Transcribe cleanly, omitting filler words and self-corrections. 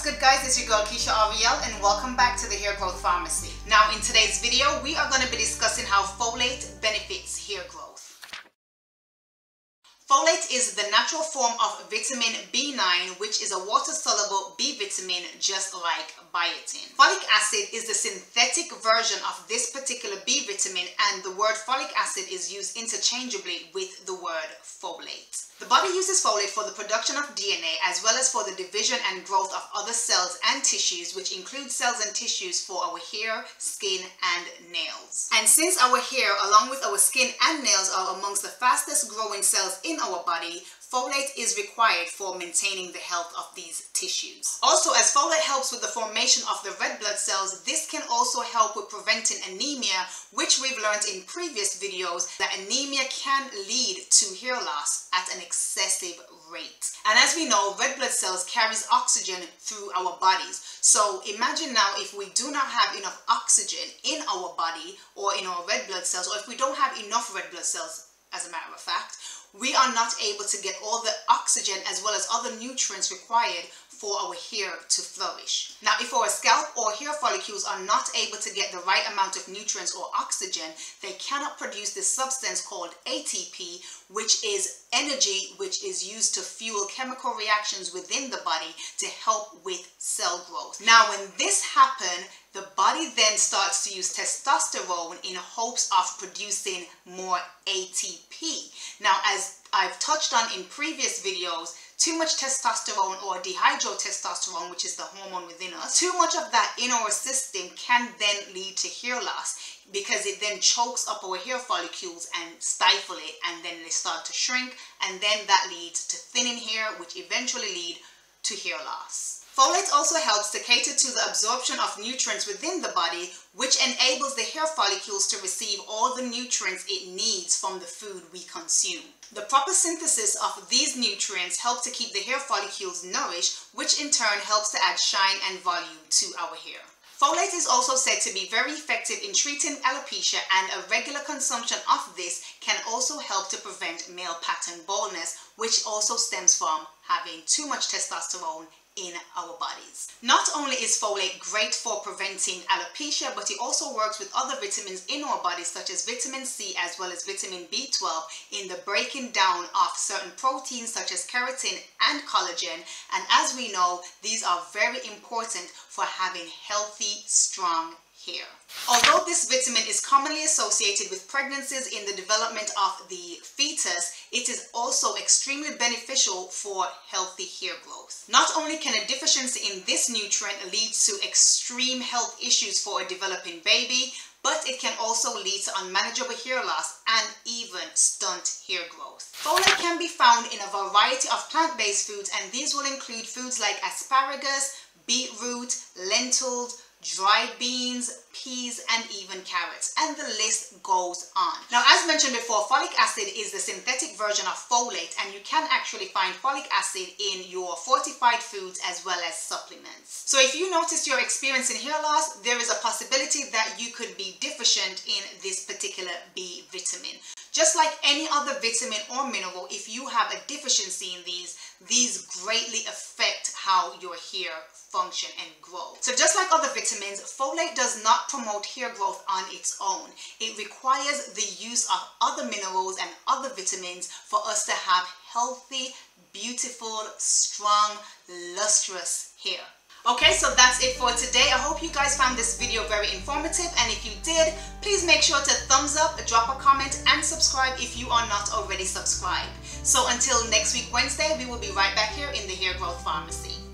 good, guys? It's your girl Kiesha Arielle and welcome back to the Hair Growth Pharmacy. Now in today's video we are going to be discussing how folate benefits hair growth. Folate is the natural form of vitamin B9, which is a water-soluble B vitamin just like biotin. Folic acid is the synthetic version of this particular B vitamin, and the word folic acid is used interchangeably with the word folate. The body uses folate for the production of DNA as well as for the division and growth of other cells and tissues, which include cells and tissues for our hair, skin, and nails. And since our hair, along with our skin and nails, are amongst the fastest growing cells in our body, folate is required for maintaining the health of these tissues. Also, as folate helps with the formation of the red blood cells, this can also help with preventing anemia, which we've learned in previous videos that anemia can lead to hair loss at an excessive rate. And as we know, red blood cells carries oxygen through our bodies. So imagine now if we do not have enough oxygen in our body or in our red blood cells, or if we don't have enough red blood cells, as a matter of fact, we are not able to get all the oxygen as well as other nutrients required for our hair to flourish. Now, if our scalp or hair follicles are not able to get the right amount of nutrients or oxygen, they cannot produce this substance called ATP, which is energy which is used to fuel chemical reactions within the body to help with cell growth. Now, when this happens, the body then starts to use testosterone in hopes of producing more ATP. Now, as I've touched on in previous videos, too much testosterone or dihydrotestosterone, which is the hormone within us, too much of that in our system can then lead to hair loss, because it then chokes up our hair follicles and stifle it, and then they start to shrink, and then that leads to thinning hair, which eventually lead to hair loss. Folate also helps to cater to the absorption of nutrients within the body, which enables the hair follicles to receive all the nutrients it needs from the food we consume. The proper synthesis of these nutrients help to keep the hair follicles nourished, which in turn helps to add shine and volume to our hair. Folate is also said to be very effective in treating alopecia, and a regular consumption of this can also help to prevent male pattern baldness, which also stems from having too much testosterone in our bodies. Not only is folate great for preventing alopecia, but it also works with other vitamins in our bodies, such as vitamin C as well as vitamin B12, in the breaking down of certain proteins such as keratin and collagen. And as we know, these are very important for having healthy, strong hair. Although this vitamin is commonly associated with pregnancies in the development of the fetus, it is also extremely beneficial for healthy hair growth. Not only can a deficiency in this nutrient lead to extreme health issues for a developing baby, but it can also lead to unmanageable hair loss and even stunt hair growth. Folate can be found in a variety of plant-based foods, and these will include foods like asparagus, beetroot, lentils, dried beans, peas, and even carrots, and the list goes on. Now, as mentioned before, folic acid is the synthetic version of folate, and you can actually find folic acid in your fortified foods as well as supplements. So if you notice you're experiencing hair loss, there is a possibility that you could be deficient in this particular B vitamin. Just like any other vitamin or mineral, if you have a deficiency in these greatly affect how your hair function and grow. So just like other vitamins, folate does not promote hair growth on its own. It requires the use of other minerals and other vitamins for us to have healthy, beautiful, strong, lustrous hair. Okay, so that's it for today. I hope you guys found this video very informative, and if you did, please make sure to thumbs up, drop a comment, and subscribe if you are not already subscribed. So until next week Wednesday, we will be right back here in the Hair Growth Pharmacy.